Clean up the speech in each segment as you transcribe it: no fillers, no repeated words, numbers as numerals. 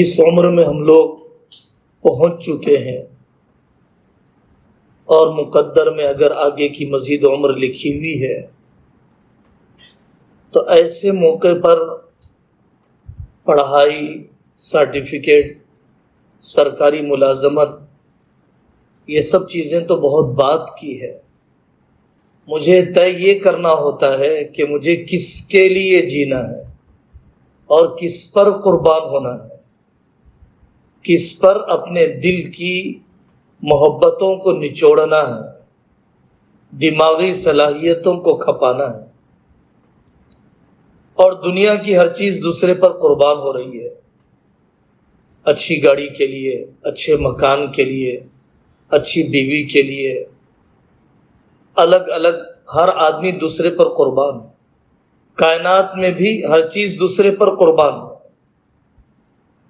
اس عمر میں ہم لوگ پہنچ چکے ہیں اور مقدر میں اگر آگے کی مزید عمر لکھی ہوئی ہے تو ایسے موقع پر پڑھائی، سرٹیفکیٹ، سرکاری ملازمت، یہ سب چیزیں تو بہت بات کی ہے۔ مجھے طے یہ کرنا ہوتا ہے کہ مجھے کس کے لیے جینا ہے اور کس پر قربان ہونا ہے، کس پر اپنے دل کی محبتوں کو نچوڑنا ہے، دماغی صلاحیتوں کو کھپانا ہے۔ اور دنیا کی ہر چیز دوسرے پر قربان ہو رہی ہے، اچھی گاڑی کے لیے، اچھے مکان کے لیے، اچھی بیوی کے لیے، الگ الگ ہر آدمی دوسرے پر قربان ہے۔ کائنات میں بھی ہر چیز دوسرے پر قربان ہے۔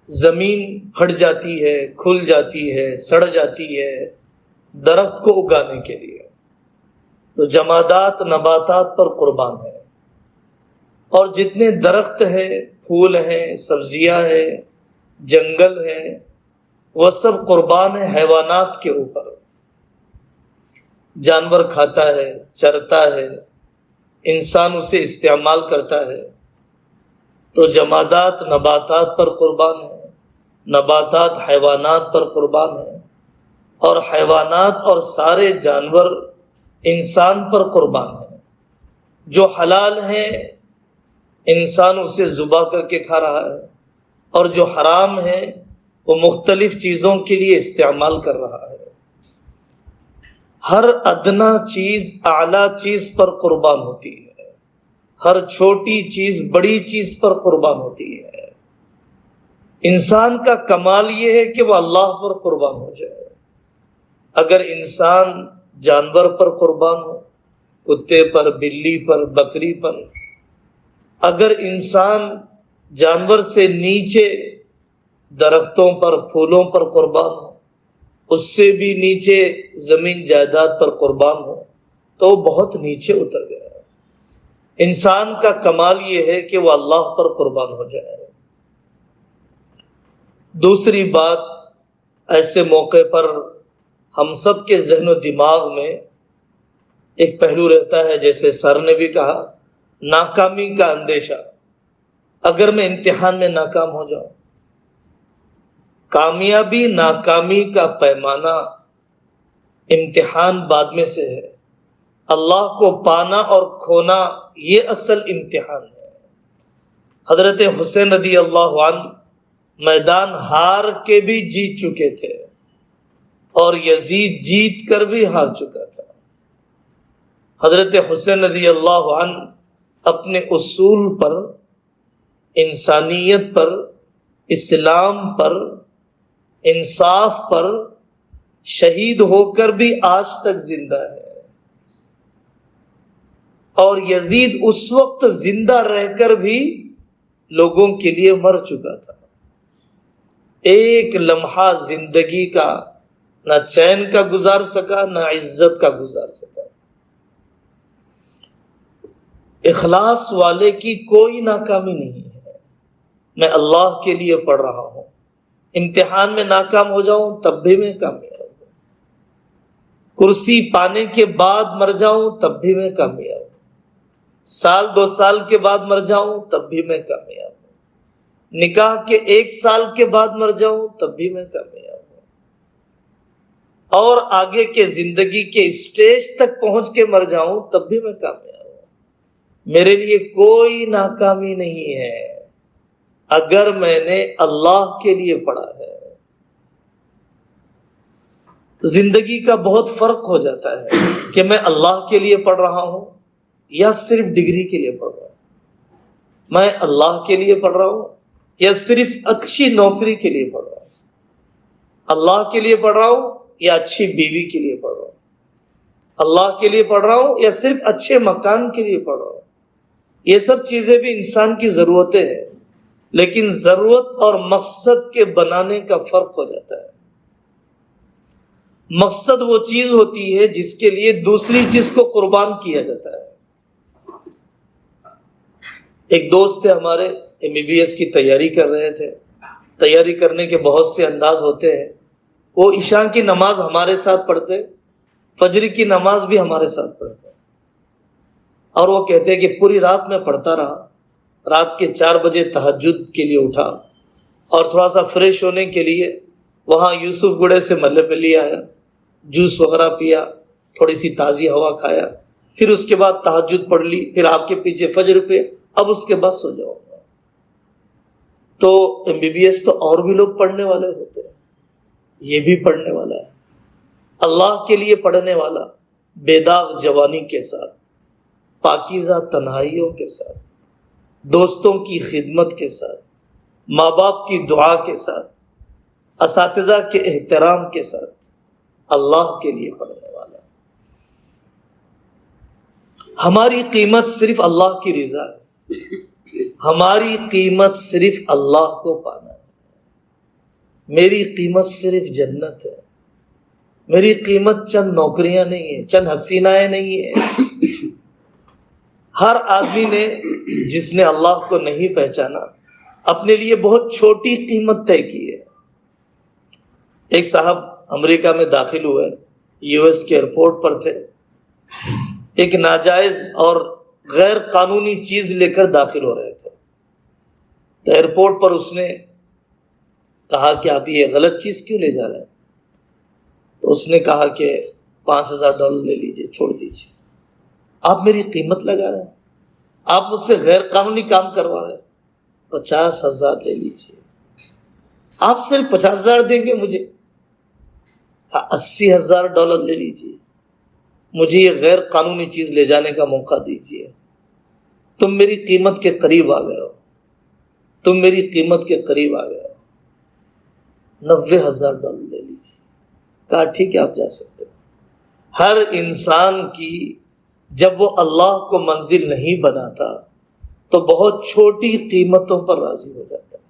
زمین پھٹ جاتی ہے، کھل جاتی ہے، سڑ جاتی ہے درخت کو اگانے کے لیے، تو جمادات نباتات پر قربان ہے۔ اور جتنے درخت ہیں، پھول ہیں، سبزیاں ہیں، جنگل ہیں، وہ سب قربان ہے حیوانات کے اوپر۔ جانور کھاتا ہے، چرتا ہے، انسان اسے استعمال کرتا ہے، تو جمادات نباتات پر قربان ہے، نباتات حیوانات پر قربان ہے، اور حیوانات اور سارے جانور انسان پر قربان ہیں۔ جو حلال ہیں انسان اسے ذبح کر کے کھا رہا ہے، اور جو حرام ہے وہ مختلف چیزوں کے لیے استعمال کر رہا ہے۔ ہر ادنا چیز اعلیٰ چیز پر قربان ہوتی ہے، ہر چھوٹی چیز بڑی چیز پر قربان ہوتی ہے۔ انسان کا کمال یہ ہے کہ وہ اللہ پر قربان ہو جائے۔ اگر انسان جانور پر قربان ہو، کتے پر، بلی پر، بکری پر، اگر انسان جانور سے نیچے درختوں پر، پھولوں پر قربان ہو، اس سے بھی نیچے زمین جائیداد پر قربان ہو، تو وہ بہت نیچے اتر گیا ہے۔ انسان کا کمال یہ ہے کہ وہ اللہ پر قربان ہو جائے۔ دوسری بات، ایسے موقع پر ہم سب کے ذہن و دماغ میں ایک پہلو رہتا ہے، جیسے سر نے بھی کہا، ناکامی کا اندیشہ۔ اگر میں امتحان میں ناکام ہو جاؤں، کامیابی ناکامی کا پیمانہ امتحان بعد میں سے ہے، اللہ کو پانا اور کھونا یہ اصل امتحان ہے۔ حضرت حسین رضی اللہ عنہ میدان ہار کے بھی جیت چکے تھے، اور یزید جیت کر بھی ہار چکا تھا۔ حضرت حسین رضی اللہ عنہ اپنے اصول پر، انسانیت پر، اسلام پر، انصاف پر شہید ہو کر بھی آج تک زندہ ہے، اور یزید اس وقت زندہ رہ کر بھی لوگوں کے لیے مر چکا تھا۔ ایک لمحہ زندگی کا نہ چین کا گزار سکا، نہ عزت کا گزار سکا۔ اخلاص والے کی کوئی ناکامی نہیں ہے۔ میں اللہ کے لیے پڑھ رہا ہوں، امتحان میں ناکام ہو جاؤں تب بھی میں کامیاب ہوں، کرسی پانے کے بعد مر جاؤں تب بھی میں کامیاب ہوں، سال 2 سال کے بعد مر جاؤں تب بھی میں کامیاب ہوں، نکاح کے 1 سال کے بعد مر جاؤں تب بھی میں کامیاب ہوں، اور آگے کے زندگی کے اسٹیج تک پہنچ کے مر جاؤں تب بھی میں کامیاب ہوں۔ میرے لیے کوئی ناکامی نہیں ہے اگر میں نے اللہ کے لیے پڑھا ہے۔ زندگی کا بہت فرق ہو جاتا ہے کہ میں اللہ کے لیے پڑھ رہا ہوں یا صرف ڈگری کے لیے پڑھ رہا ہوں، میں اللہ کے لیے پڑھ رہا ہوں یا صرف اچھی نوکری کے لیے پڑھ رہا ہوں، اللہ کے لیے پڑھ رہا ہوں یا اچھی بیوی کے لیے پڑھ رہا ہوں، اللہ کے لیے پڑھ رہا ہوں یا صرف اچھے مکان کے لیے پڑھ رہا ہوں۔ یہ سب چیزیں بھی انسان کی ضرورتیں ہیں، لیکن ضرورت اور مقصد کے بنانے کا فرق ہو جاتا ہے۔ مقصد وہ چیز ہوتی ہے جس کے لیے دوسری چیز کو قربان کیا جاتا ہے۔ ایک دوست تھے ہمارے، MBBS کی تیاری کر رہے تھے، تیاری کرنے کے بہت سے انداز ہوتے ہیں. وہ عشاء کی نماز ہمارے ساتھ پڑھتے, فجر کی نماز بھی ہمارے ساتھ پڑھتے, اور وہ کہتے ہیں کہ پوری رات میں پڑھتا رہا. رات کے 4 بجے تہجد کے لیے اٹھا اور تھوڑا سا فریش ہونے کے لیے وہاں یوسف گڑے سے ملے پہ لے آیا, جوس وغیرہ پیا, تھوڑی سی تازی ہوا کھایا, پھر اس کے بعد تہجد پڑھ لی, پھر آپ کے پیچھے فجر پہ, اب اس کے بعد سو جاؤ. تو MBBS تو اور بھی لوگ پڑھنے والے ہوتے ہیں, یہ بھی پڑھنے والا ہے, اللہ کے لیے پڑھنے والا, بے-داغ جوانی کے ساتھ, پاکیزہ تنہائیوں کے ساتھ, دوستوں کی خدمت کے ساتھ, ماں باپ کی دعا کے ساتھ, اساتذہ کے احترام کے ساتھ, اللہ کے لیے پڑھنے والا. ہماری قیمت صرف اللہ کی رضا ہے, ہماری قیمت صرف اللہ کو پانا ہے. میری قیمت صرف جنت ہے, میری قیمت چند نوکریاں نہیں ہیں, چند حسینائیں نہیں ہیں. ہر آدمی نے جس نے اللہ کو نہیں پہچانا اپنے لیے بہت چھوٹی قیمت طے کی ہے. ایک صاحب امریکہ میں داخل ہوئے, US کے ایئرپورٹ پر تھے, ایک ناجائز اور غیر قانونی چیز لے کر داخل ہو رہے تھے. تو ایئرپورٹ پر اس نے کہا کہ آپ یہ غلط چیز کیوں لے جا رہے ہیں؟ تو اس نے کہا کہ $5,000 لے لیجئے, چھوڑ دیجئے. آپ میری قیمت لگا رہے ہیں, آپ مجھ سے غیر قانونی کام کروا رہے ہیں, 50,000 لے لیجئے. آپ صرف 50,000 دیں گے مجھے؟ $80,000 لے لیجئے, مجھے یہ غیر قانونی چیز لے جانے کا موقع دیجئے. تم میری قیمت کے قریب آ گئے ہو, تم میری قیمت کے قریب آ گئے ہو. $90,000 لے لیجئے. کہا ٹھیک ہے آپ جا سکتے ہو. ہر انسان کی جب وہ اللہ کو منزل نہیں بناتا تو بہت چھوٹی قیمتوں پر راضی ہو جاتا ہے.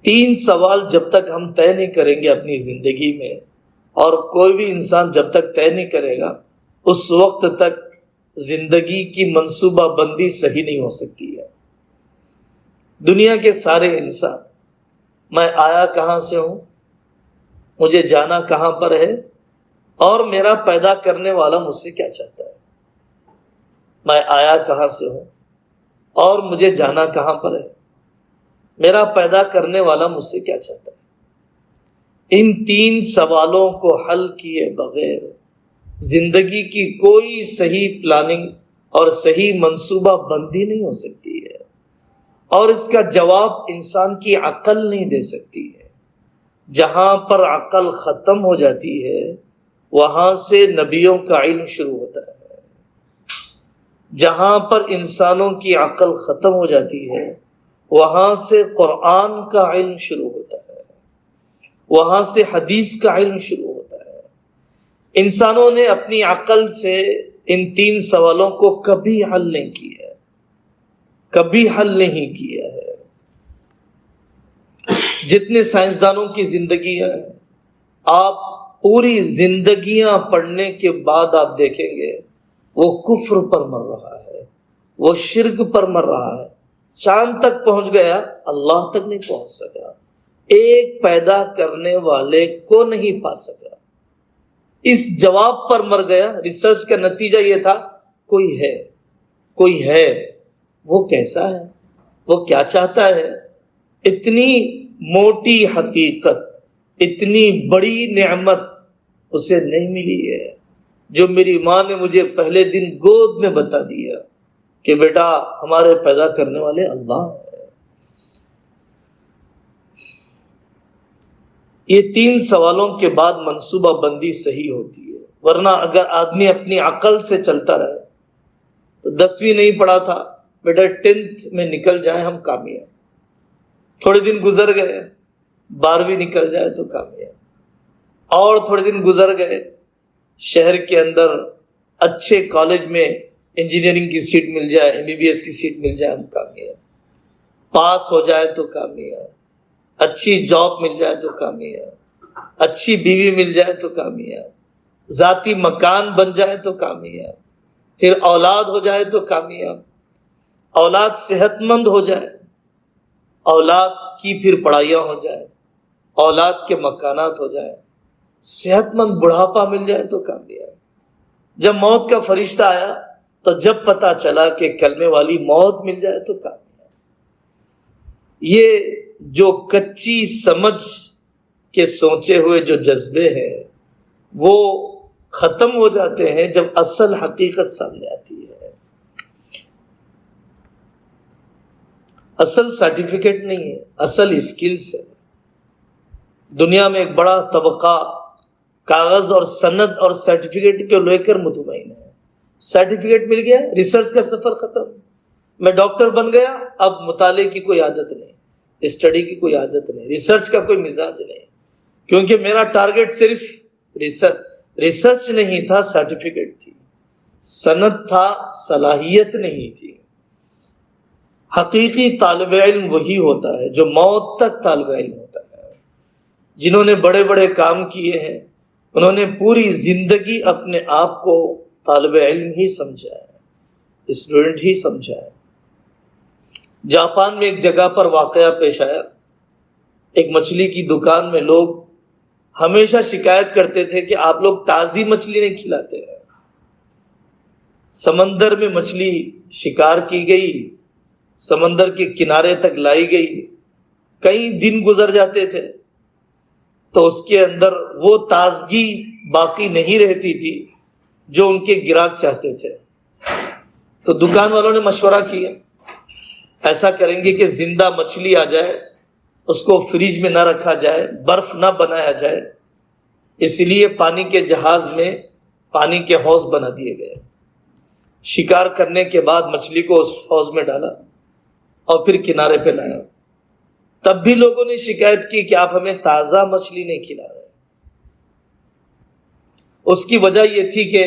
3 سوال جب تک ہم طے نہیں کریں گے اپنی زندگی میں, اور کوئی بھی انسان جب تک طے نہیں کرے گا اس وقت تک زندگی کی منصوبہ بندی صحیح نہیں ہو سکتی ہے. دنیا کے سارے انسان, میں آیا کہاں سے ہوں, مجھے جانا کہاں پر ہے, اور میرا پیدا کرنے والا مجھ سے کیا چاہتا ہے. میں آیا کہاں سے ہوں اور مجھے جانا کہاں پر ہے, میرا پیدا کرنے والا مجھ سے کیا چاہتا ہے. ان 3 سوالوں کو حل کیے بغیر زندگی کی کوئی صحیح پلاننگ اور صحیح منصوبہ بندی نہیں ہو سکتی ہے, اور اس کا جواب انسان کی عقل نہیں دے سکتی ہے. جہاں پر عقل ختم ہو جاتی ہے وہاں سے نبیوں کا علم شروع ہوتا ہے. جہاں پر انسانوں کی عقل ختم ہو جاتی ہے وہاں سے قرآن کا علم شروع ہوتا ہے, وہاں سے حدیث کا علم شروع ہوتا ہے. انسانوں نے اپنی عقل سے ان 3 سوالوں کو کبھی حل نہیں کیا ہے, کبھی حل نہیں کیا ہے. جتنے سائنسدانوں کی زندگی ہے, آپ پوری زندگیاں پڑھنے کے بعد آپ دیکھیں گے وہ کفر پر مر رہا ہے, وہ شرک پر مر رہا ہے. چاند تک پہنچ گیا, اللہ تک نہیں پہنچ سکا, ایک پیدا کرنے والے کو نہیں پا سکا. اس جواب پر مر گیا. ریسرچ کا نتیجہ یہ تھا کوئی ہے, کوئی ہے, وہ کیسا ہے, وہ کیا چاہتا ہے. اتنی موٹی حقیقت, اتنی بڑی نعمت اسے نہیں ملی ہے جو میری ماں نے مجھے پہلے دن گود میں بتا دیا کہ بیٹا ہمارے پیدا کرنے والے اللہ ہے. یہ 3 سوالوں کے بعد منصوبہ بندی صحیح ہوتی ہے. ورنہ اگر آدمی اپنی عقل سے چلتا رہے تو 10ویں نہیں پڑھا تھا بیٹا 10th میں نکل جائے ہم کامیاب. تھوڑے دن گزر گئے 12ویں نکل جائے تو کامیاب. اور تھوڑے دن گزر گئے شہر کے اندر اچھے کالج میں انجینئرنگ کی سیٹ مل جائے, MBBS کی سیٹ مل جائے ہم کامیاب. پاس ہو جائے تو کامیاب, اچھی جاب مل جائے تو کامیاب, اچھی بیوی مل جائے تو کامیاب, ذاتی مکان بن جائے تو کامیاب, پھر اولاد ہو جائے تو کامیاب, اولاد صحت مند ہو جائے, اولاد کی پھر پڑھائیاں ہو جائے، اولاد کے مکانات ہو جائے، صحت مند بڑھاپا مل جائے تو کامیاب۔ جب موت کا فرشتہ آیا تو جب پتا چلا کہ کلمے والی موت مل جائے تو کامیاب۔ یہ جو کچی سمجھ کے سوچے ہوئے جو جذبے ہیں وہ ختم ہو جاتے ہیں جب اصل حقیقت سامنے آتی ہے۔ اصل سرٹیفکیٹ نہیں ہے، اصل اسکلز ہے۔ دنیا میں ایک بڑا طبقہ کاغذ اور سند اور سرٹیفکیٹ کو لے کر مطمئن ہے۔ سرٹیفکیٹ مل گیا، ریسرچ کا سفر ختم، میں ڈاکٹر بن گیا، اب مطالعے کی کوئی عادت نہیں، اسٹڈی کی کوئی عادت نہیں، ریسرچ کا کوئی مزاج نہیں، کیونکہ میرا ٹارگٹ صرف ریسرچ نہیں تھا، سرٹیفکیٹ تھی، سند تھا، صلاحیت نہیں تھی۔ حقیقی طالب علم وہی ہوتا ہے جو موت تک طالب علم ہوتا ہے۔ جنہوں نے بڑے بڑے کام کیے ہیں انہوں نے پوری زندگی اپنے آپ کو طالب علم ہی سمجھا ہے، اسٹوڈنٹ ہی سمجھا ہے۔ جاپان میں ایک جگہ پر واقعہ پیش آیا، ایک مچھلی کی دکان میں لوگ ہمیشہ شکایت کرتے تھے کہ آپ لوگ تازی مچھلی نہیں کھلاتے ہیں۔ سمندر میں مچھلی شکار کی گئی، سمندر کے کنارے تک لائی گئی، کئی دن گزر جاتے تھے تو اس کے اندر وہ تازگی باقی نہیں رہتی تھی جو ان کے گراہک چاہتے تھے۔ تو دکان والوں نے مشورہ کیا، ایسا کریں گے کہ زندہ مچھلی آ جائے، اس کو فریج میں نہ رکھا جائے، برف نہ بنایا جائے، اس لیے پانی کے جہاز میں پانی کے حوض بنا دیے گئے۔ شکار کرنے کے بعد مچھلی کو اس حوض میں ڈالا اور پھر کنارے پہ لایا۔ تب بھی لوگوں نے شکایت کی کہ آپ ہمیں تازہ مچھلی نہیں کھلا رہے۔ اس کی وجہ یہ تھی کہ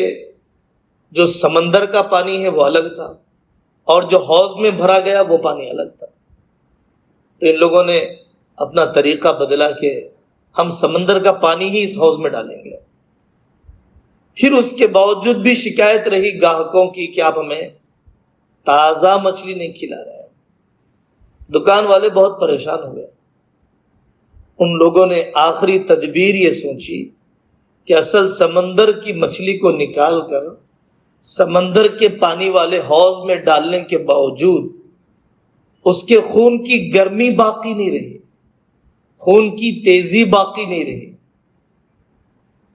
جو سمندر کا پانی ہے وہ الگ تھا اور جو حوض میں بھرا گیا وہ پانی الگ تھا۔ تو ان لوگوں نے اپنا طریقہ بدلا کہ ہم سمندر کا پانی ہی اس حوض میں ڈالیں گے۔ پھر اس کے باوجود بھی شکایت رہی گاہکوں کی کہ آپ ہمیں تازہ مچھلی نہیں کھلا رہے ہیں۔ دکان والے بہت پریشان ہوئے۔ ان لوگوں نے آخری تدبیر یہ سوچی کہ اصل سمندر کی مچھلی کو نکال کر سمندر کے پانی والے حوض میں ڈالنے کے باوجود اس کے خون کی گرمی باقی نہیں رہی، خون کی تیزی باقی نہیں رہی،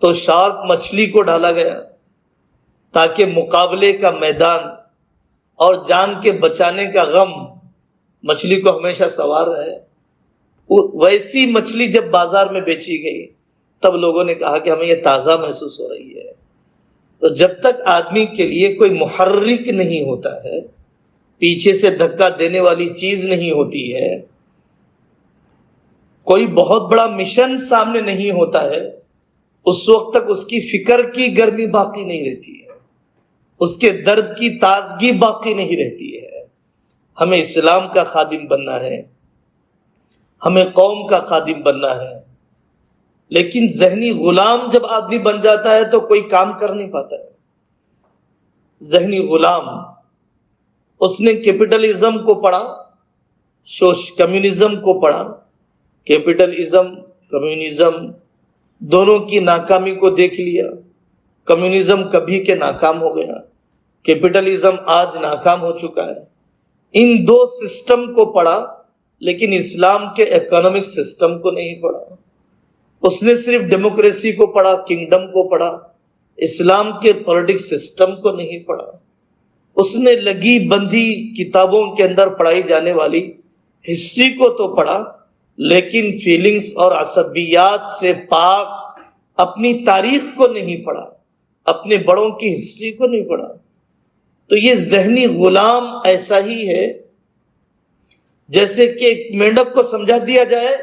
تو شارک مچھلی کو ڈالا گیا تاکہ مقابلے کا میدان اور جان کے بچانے کا غم مچھلی کو ہمیشہ سوار رہے۔ ویسی مچھلی جب بازار میں بیچی گئی تب لوگوں نے کہا کہ ہمیں یہ تازہ محسوس ہو رہی ہے۔ تو جب تک آدمی کے لیے کوئی محرک نہیں ہوتا ہے، پیچھے سے دھکا دینے والی چیز نہیں ہوتی ہے، کوئی بہت بڑا مشن سامنے نہیں ہوتا ہے، اس وقت تک اس کی فکر کی گرمی باقی نہیں رہتی ہے، اس کے درد کی تازگی باقی نہیں رہتی ہے۔ ہمیں اسلام کا خادم بننا ہے، ہمیں قوم کا خادم بننا ہے، لیکن ذہنی غلام جب آدمی بن جاتا ہے تو کوئی کام کر نہیں پاتا ہے۔ ذہنی غلام، اس نے کیپٹلزم کو پڑھا، کمیونزم کو پڑھا، کیپٹلزم کمیونزم دونوں کی ناکامی کو دیکھ لیا، کمیونزم کبھی کے ناکام ہو گیا، کیپٹلزم آج ناکام ہو چکا ہے۔ ان دو سسٹم کو پڑھا لیکن اسلام کے اکنامک سسٹم کو نہیں پڑھا۔ اس نے صرف ڈیموکریسی کو پڑھا، کنگڈم کو پڑھا، اسلام کے پولیٹکس سسٹم کو نہیں پڑھا۔ اس نے لگی بندھی کتابوں کے اندر پڑھائی جانے والی ہسٹری کو تو پڑھا لیکن فیلنگز اور عصبیات سے پاک اپنی تاریخ کو نہیں پڑھا، اپنے بڑوں کی ہسٹری کو نہیں پڑھا۔ تو یہ ذہنی غلام ایسا ہی ہے جیسے کہ ایک مینڈک کو سمجھا دیا جائے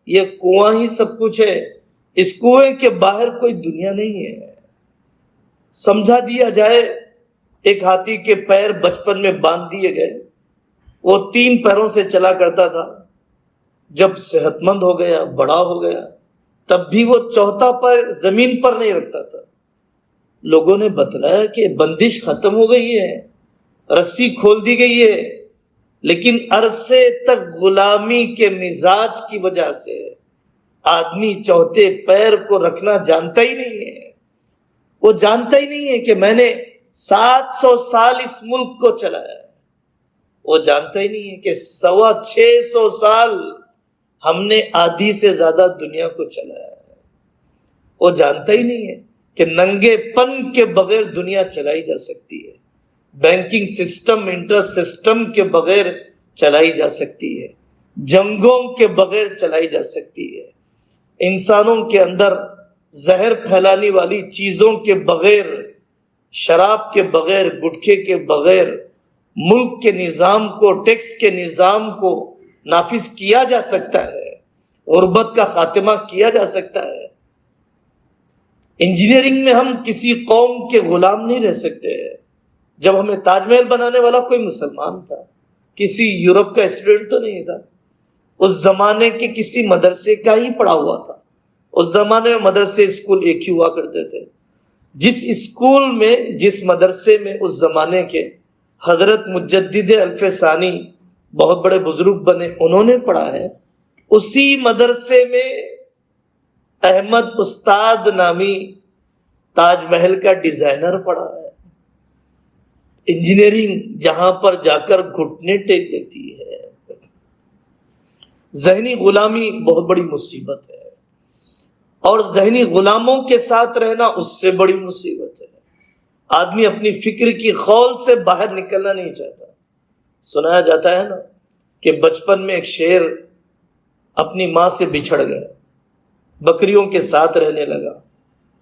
یہ کنواں ہی سب کچھ ہے، اس کنویں کے باہر کوئی دنیا نہیں ہے۔ سمجھا دیا جائے ایک ہاتھی کے پیر بچپن میں باندھ دیے گئے، وہ 3 پیروں سے چلا کرتا تھا، جب صحت مند ہو گیا، بڑا ہو گیا، تب بھی وہ چوتھا پیر زمین پر نہیں رکھتا تھا۔ لوگوں نے بتلایا کہ بندش ختم ہو گئی ہے، رسی کھول دی گئی ہے، لیکن عرصے تک غلامی کے مزاج کی وجہ سے آدمی چوتھے پیر کو رکھنا جانتا ہی نہیں ہے. وہ جانتا ہی نہیں ہے کہ میں نے 700 سال اس ملک کو چلایا ہے. وہ جانتا ہی نہیں ہے کہ 650 سال ہم نے آدھی سے زیادہ دنیا کو چلایا ہے. وہ جانتا ہی نہیں ہے کہ ننگے پن کے بغیر دنیا چلائی جا سکتی ہے. بینکنگ سسٹم انٹرسٹ سسٹم کے بغیر چلائی جا سکتی ہے. جنگوں کے بغیر چلائی جا سکتی ہے. انسانوں کے اندر زہر پھیلانے والی چیزوں کے بغیر، شراب کے بغیر، گٹکے کے بغیر ملک کے نظام کو، ٹیکس کے نظام کو نافذ کیا جا سکتا ہے. غربت کا خاتمہ کیا جا سکتا ہے. انجینئرنگ میں ہم کسی قوم کے غلام نہیں رہ سکتے. جب ہمیں تاج محل بنانے والا کوئی مسلمان تھا، کسی یورپ کا اسٹوڈنٹ تو نہیں تھا. اس زمانے کے کسی مدرسے کا ہی پڑھا ہوا تھا. اس زمانے میں مدرسے اسکول ایک ہی ہوا کرتے تھے. جس اسکول میں، جس مدرسے میں اس زمانے کے حضرت مجدد الف ثانی بہت بڑے بزرگ بنے، انہوں نے پڑھا ہے، اسی مدرسے میں احمد استاد نامی تاج محل کا ڈیزائنر پڑھا ہے. انجینئرنگ جہاں پر جا کر گھٹنے ٹیک دیتی ہے. ذہنی غلامی بہت بڑی مصیبت ہے، اور ذہنی غلاموں کے ساتھ رہنا اس سے بڑی مصیبت ہے. آدمی اپنی فکر کی خول سے باہر نکلنا نہیں چاہتا. سنایا جاتا ہے نا کہ بچپن میں ایک شیر اپنی ماں سے بچھڑ گیا، بکریوں کے ساتھ رہنے لگا،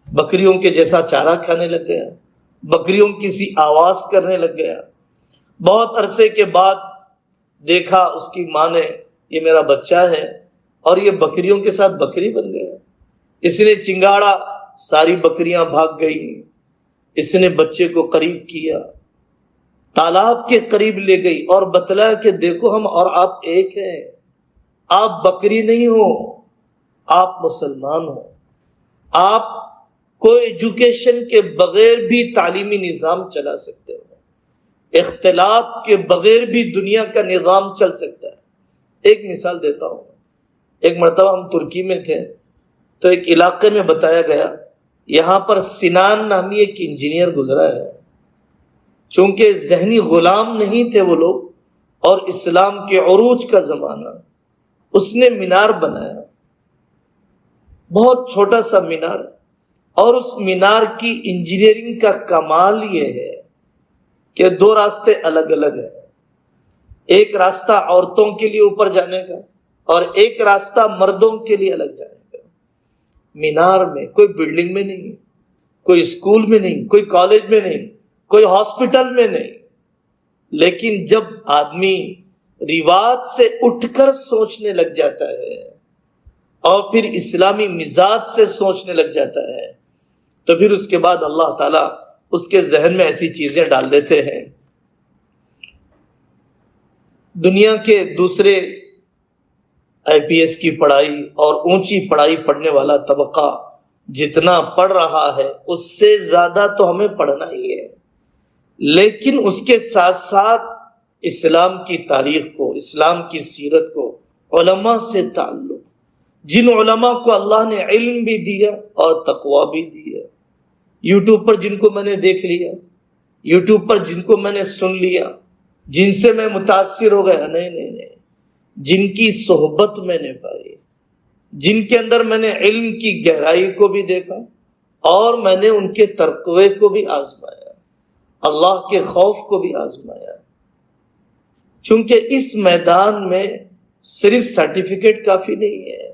بکریوں کے جیسا چارہ کھانے لگ گیا، بکریوں کسی آواز کرنے لگ گیا. بہت عرصے کے بعد دیکھا اس کی ماں نے، یہ میرا بچہ ہے اور یہ بکریوں کے ساتھ بکری بن گیا. اس نے چنگاڑا، ساری بکریاں بھاگ گئی. اس نے بچے کو قریب کیا، تالاب کے قریب لے گئی اور بتلایا کہ دیکھو ہم اور آپ ایک ہیں. آپ بکری نہیں ہو، آپ مسلمان ہو. آپ کوئی ایجوکیشن کے بغیر بھی تعلیمی نظام چلا سکتے ہو. اختلاط کے بغیر بھی دنیا کا نظام چل سکتا ہے. ایک مثال دیتا ہوں. ایک مرتبہ ہم ترکی میں تھے تو ایک علاقے میں بتایا گیا یہاں پر سنان نامی ایک انجینئر گزرا ہے. چونکہ ذہنی غلام نہیں تھے وہ لوگ، اور اسلام کے عروج کا زمانہ، اس نے مینار بنایا، بہت چھوٹا سا مینار. اور اس مینار کی انجینئرنگ کا کمال یہ ہے کہ 2 راستے الگ الگ ہیں. ایک راستہ عورتوں کے لیے اوپر جانے کا اور ایک راستہ مردوں کے لیے الگ جانے کا. مینار میں، کوئی بلڈنگ میں نہیں، کوئی اسکول میں نہیں، کوئی کالج میں نہیں، کوئی ہاسپٹل میں نہیں. لیکن جب آدمی رواج سے اٹھ کر سوچنے لگ جاتا ہے اور پھر اسلامی مزاج سے سوچنے لگ جاتا ہے تو پھر اس کے بعد اللہ تعالیٰ اس کے ذہن میں ایسی چیزیں ڈال دیتے ہیں. دنیا کے دوسرے IPS کی پڑھائی اور اونچی پڑھائی پڑھنے والا طبقہ جتنا پڑھ رہا ہے اس سے زیادہ تو ہمیں پڑھنا ہی ہے. لیکن اس کے ساتھ ساتھ اسلام کی تاریخ کو، اسلام کی سیرت کو، علماء سے تعلق، جن علماء کو اللہ نے علم بھی دیا اور تقوی بھی دیا. یوٹیوب پر جن کو میں نے دیکھ لیا، یوٹیوب پر جن کو میں نے سن لیا، جن سے میں متاثر ہو گیا، نہیں، جن کی صحبت میں نے پائی، جن کے اندر میں نے علم کی گہرائی کو بھی دیکھا اور میں نے ان کے تقوی کو بھی آزمایا، اللہ کے خوف کو بھی آزمایا. چونکہ اس میدان میں صرف سرٹیفکیٹ کافی نہیں ہے.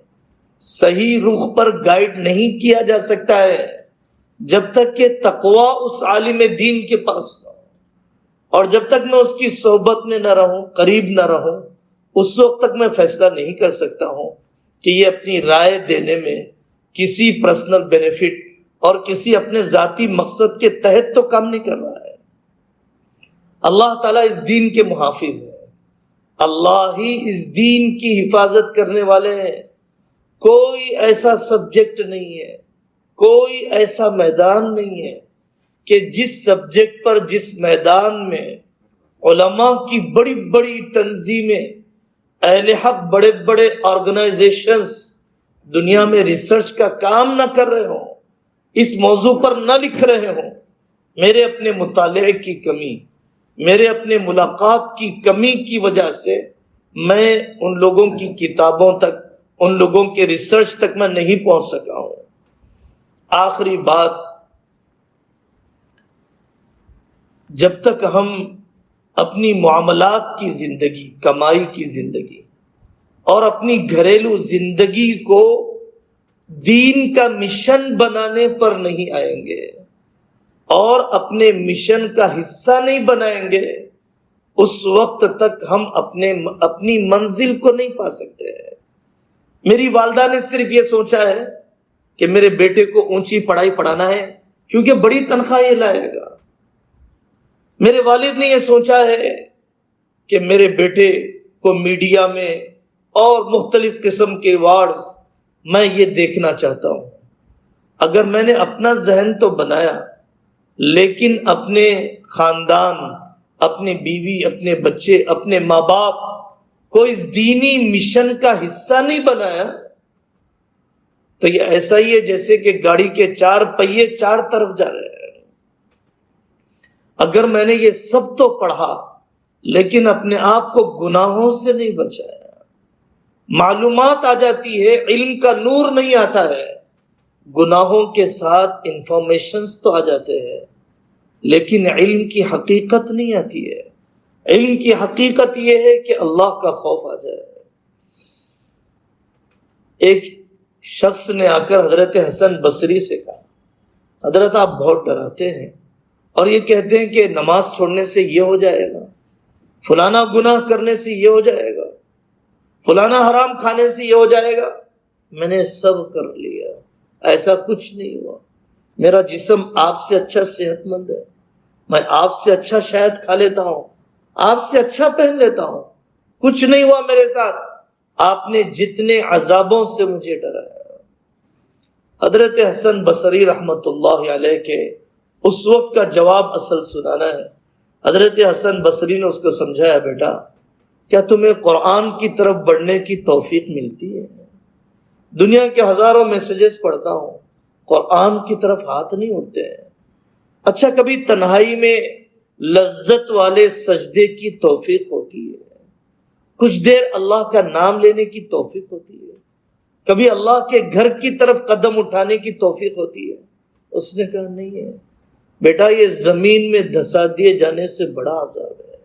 صحیح رخ پر گائیڈ نہیں کیا جا سکتا ہے جب تک کہ تقوی اس عالم دین کے پاس نہ ہو. اور جب تک میں اس کی صحبت میں نہ رہوں، قریب نہ رہوں، اس وقت تک میں فیصلہ نہیں کر سکتا ہوں کہ یہ اپنی رائے دینے میں کسی پرسنل بینیفٹ اور کسی اپنے ذاتی مقصد کے تحت تو کام نہیں کر رہا ہے. اللہ تعالیٰ اس دین کے محافظ ہیں، اللہ ہی اس دین کی حفاظت کرنے والے ہیں. کوئی ایسا سبجیکٹ نہیں ہے، کوئی ایسا میدان نہیں ہے کہ جس سبجیکٹ پر، جس میدان میں علماء کی بڑی بڑی تنظیمیں، اہل حق بڑے بڑے آرگنائزیشنز دنیا میں ریسرچ کا کام نہ کر رہے ہوں، اس موضوع پر نہ لکھ رہے ہوں، میرے اپنے مطالعے کی کمی، میرے اپنے ملاقات کی کمی کی وجہ سے میں ان لوگوں کی کتابوں تک، ان لوگوں کے ریسرچ تک میں نہیں پہنچ سکا ہوں۔ آخری بات، جب تک ہم اپنی معاملات کی زندگی، کمائی کی زندگی اور اپنی گھریلو زندگی کو دین کا مشن بنانے پر نہیں آئیں گے اور اپنے مشن کا حصہ نہیں بنائیں گے، اس وقت تک ہم اپنی منزل کو نہیں پا سکتے۔ میری والدہ نے صرف یہ سوچا ہے کہ میرے بیٹے کو اونچی پڑھائی پڑھانا ہے کیونکہ بڑی تنخواہ یہ لائے گا۔ میرے والد نے یہ سوچا ہے کہ میرے بیٹے کو میڈیا میں اور مختلف قسم کے ایوارڈز میں یہ دیکھنا چاہتا ہوں۔ اگر میں نے اپنا ذہن تو بنایا لیکن اپنے خاندان، اپنی بیوی، اپنے بچے، اپنے ماں باپ کو اس دینی مشن کا حصہ نہیں بنایا تو یہ ایسا ہی ہے جیسے کہ گاڑی کے 4 پہیے 4 طرف جا رہے ہیں۔ اگر میں نے یہ سب تو پڑھا لیکن اپنے آپ کو گناہوں سے نہیں بچایا، معلومات آ جاتی ہے، علم کا نور نہیں آتا ہے، گناہوں کے ساتھ انفارمیشنز تو آ جاتے ہیں لیکن علم کی حقیقت نہیں آتی ہے۔ علم کی حقیقت یہ ہے کہ اللہ کا خوف آ جائے۔ ایک شخص نے آ کر حضرت حسن بصری سے کہا، حضرت آپ بہت ڈراتے ہیں اور یہ کہتے ہیں کہ نماز چھوڑنے سے یہ ہو جائے گا، فلانا گناہ کرنے سے یہ ہو جائے گا، فلانا حرام کھانے سے یہ ہو جائے گا۔ میں نے سب کر لیا، ایسا کچھ نہیں ہوا، میرا جسم آپ سے اچھا صحت مند ہے، میں آپ سے اچھا شاید کھا لیتا ہوں، آپ سے اچھا پہن لیتا ہوں، کچھ نہیں ہوا میرے ساتھ، آپ نے جتنے عذابوں سے مجھے ڈرایا۔ حضرت حسن بصری رحمت اللہ علیہ کے اس وقت کا جواب اصل سنانا ہے۔ حضرت حسن بصری نے اس کو سمجھایا، بیٹا کیا تمہیں قرآن کی طرف بڑھنے کی توفیق ملتی ہے؟ دنیا کے ہزاروں میسیجز پڑھتا ہوں، قرآن کی طرف ہاتھ نہیں اٹھتے ہیں۔ اچھا کبھی تنہائی میں لذت والے سجدے کی توفیق ہوتی ہے، کچھ دیر اللہ کا نام لینے کی توفیق ہوتی ہے، کبھی اللہ کے گھر کی طرف قدم اٹھانے کی توفیق ہوتی ہے؟ اس نے کہا نہیں ہے بیٹا، یہ زمین میں دھسا دیے جانے سے بڑا عذاب ہے،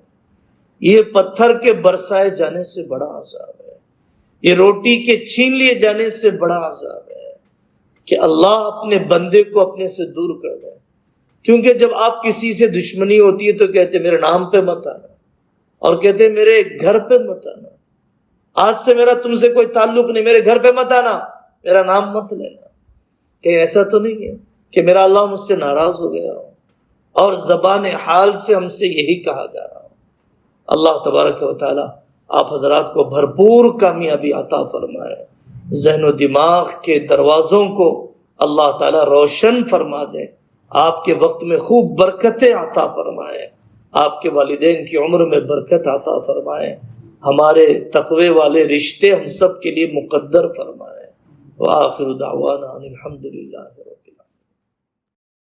یہ پتھر کے برسائے جانے سے بڑا عذاب ہے، یہ روٹی کے چھین لیے جانے سے بڑا عذاب ہے کہ اللہ اپنے بندے کو اپنے سے دور کر دے۔ کیونکہ جب آپ کسی سے دشمنی ہوتی ہے تو کہتے میرے نام پہ مت آنا، اور کہتے میرے گھر پہ مت آنا، آج سے میرا تم سے کوئی تعلق نہیں، میرے گھر پہ مت آنا، میرا نام مت لینا۔ کہ ایسا تو نہیں ہے کہ میرا اللہ مجھ سے ناراض ہو گیا ہو، اور زبان حال سے ہم سے یہی کہا جا رہا ہو۔ اللہ تبارک و تعالی آپ حضرات کو بھرپور کامیابی عطا فرمائے، ذہن و دماغ کے دروازوں کو اللہ تعالی روشن فرما دے، آپ کے وقت میں خوب برکتیں عطا فرمائے، آپ کے والدین کی عمر میں برکت عطا فرمائے، ہمارے تقوی والے رشتے ہم سب کے لیے مقدر فرمائے۔ وآخر دعوانا ان الحمد للہ۔